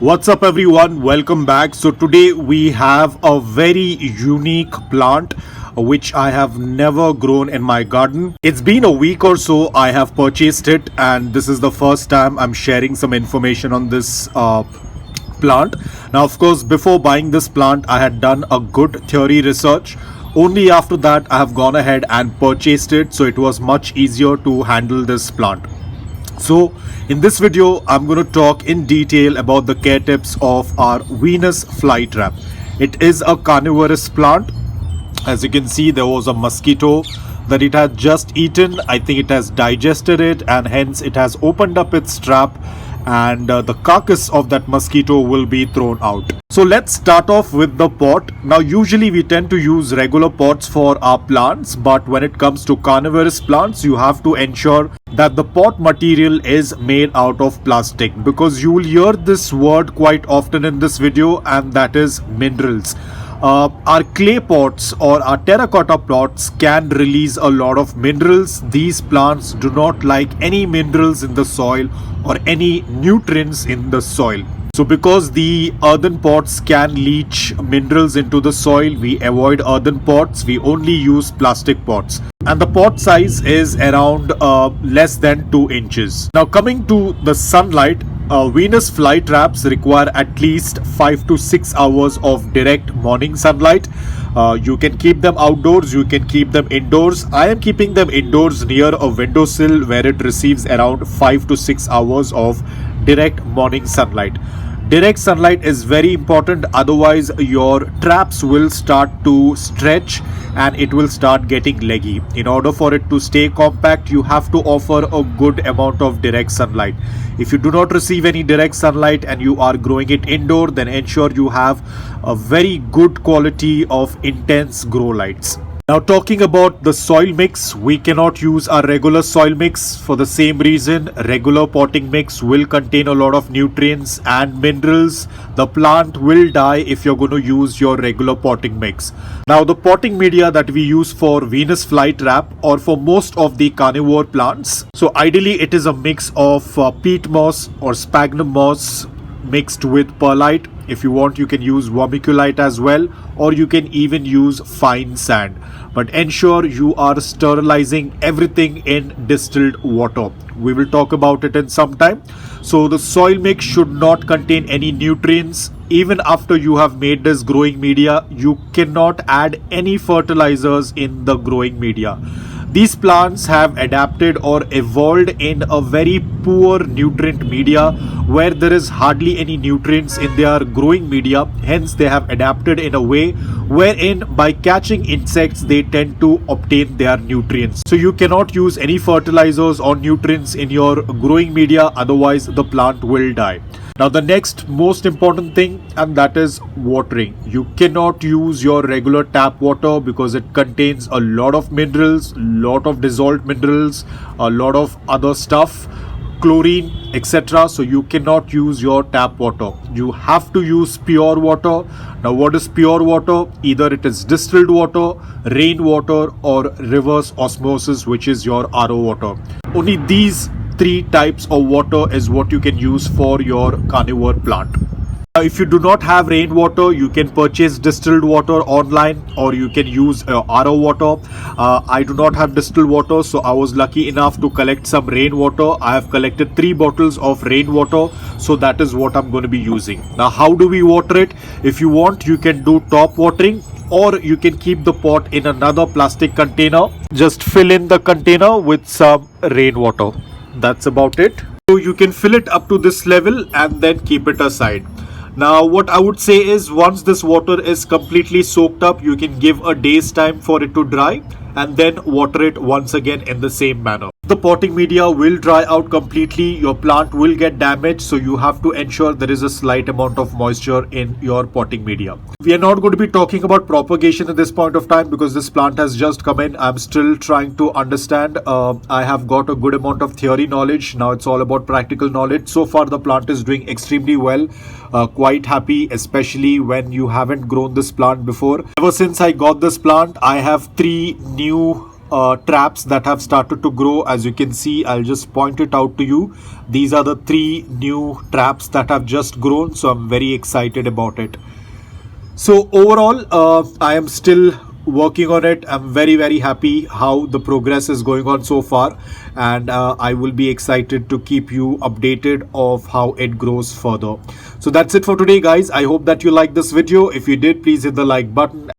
What's up everyone, welcome back. So today we have a very unique plant which I have never grown in my garden. It's been a week or so I have purchased it, and this is the first time I'm sharing some information on this plant. Now of course, before buying this plant I had done a good theory research. Only after that I have gone ahead and purchased it, so it was much easier to handle this plant. So in this video I'm going to talk in detail about the care tips of our Venus flytrap. It is a carnivorous plant. As you can see, there was a mosquito that it had just eaten. I think it has digested it, and hence it has opened up its trap, and the carcass of that mosquito will be thrown out. So let's start off with the pot. Now usually we tend to use regular pots for our plants, but when it comes to carnivorous plants you have to ensure that the pot material is made out of plastic, because you will hear this word quite often in this video, and that is minerals. Our clay pots or our terracotta pots can release a lot of minerals. These plants do not like any minerals in the soil or any nutrients in the soil. So because the earthen pots can leach minerals into the soil, we avoid earthen pots. We only use plastic pots. And the pot size is around less than 2 inches. Now coming to the sunlight, Venus flytraps require at least 5 to 6 hours of direct morning sunlight. You can keep them outdoors, you can keep them indoors. I am keeping them indoors near a windowsill where it receives around 5 to 6 hours of direct morning sunlight. Direct sunlight is very important, otherwise your traps will start to stretch and it will start getting leggy. In order for it to stay compact, you have to offer a good amount of direct sunlight. If you do not receive any direct sunlight and you are growing it indoor, then ensure you have a very good quality of intense grow lights. Now talking about the soil mix, we cannot use our regular soil mix for the same reason. Regular potting mix will contain a lot of nutrients and minerals. The plant will die if you're going to use your regular potting mix. Now the potting media that we use for Venus flytrap or for most of the carnivore plants, so ideally it is a mix of peat moss or sphagnum moss mixed with perlite. If you want, you can use vermiculite as well, or you can even use fine sand. But ensure you are sterilizing everything in distilled water. We will talk about it in some time. So the soil mix should not contain any nutrients. Even after you have made this growing media, you cannot add any fertilizers in the growing media. These plants have adapted or evolved in a very poor nutrient media where there is hardly any nutrients in their growing media. Hence they have adapted in a way wherein by catching insects they tend to obtain their nutrients. So you cannot use any fertilizers or nutrients in your growing media, otherwise the plant will die. Now the next most important thing, and that is watering. You cannot use your regular tap water because it contains a lot of minerals, lot of dissolved minerals, a lot of other stuff, chlorine, etc. So you cannot use your tap water. You have to use pure water. Now what is pure water? Either it is distilled water, rainwater, or reverse osmosis, which is your RO water. Only these 3 types of water is what you can use for your carnivore plant. If you do not have rainwater, you can purchase distilled water online, or you can use RO water. I do not have distilled water, so I was lucky enough to collect some rainwater. I have collected 3 bottles of rainwater, so that is what I'm going to be using. Now how do we water it? If you want, you can do top watering, or you can keep the pot in another plastic container. Just fill in the container with some rainwater. That's about it. So you can fill it up to this level and then keep it aside. Now what I would say is, once this water is completely soaked up, you can give a day's time for it to dry and then water it once again in the same manner. The potting media will dry out completely, your plant will get damaged, so you have to ensure there is a slight amount of moisture in your potting media. We are not going to be talking about propagation at this point of time because this plant has just come in. I'm still trying to understand. I have got a good amount of theory knowledge. Now it's all about practical knowledge. So far the plant is doing extremely well. Quite happy, especially when you haven't grown this plant before. Ever since I got this plant, I have 3 new traps that have started to grow. As you can see, I'll just point it out to you. These are the 3 new traps that have just grown, so I'm very excited about it. So overall, I am still working on it. I'm very happy how the progress is going on so far, and I will be excited to keep you updated of how it grows further. So that's it for today, guys. I hope that you liked this video. If you did, please hit the like button.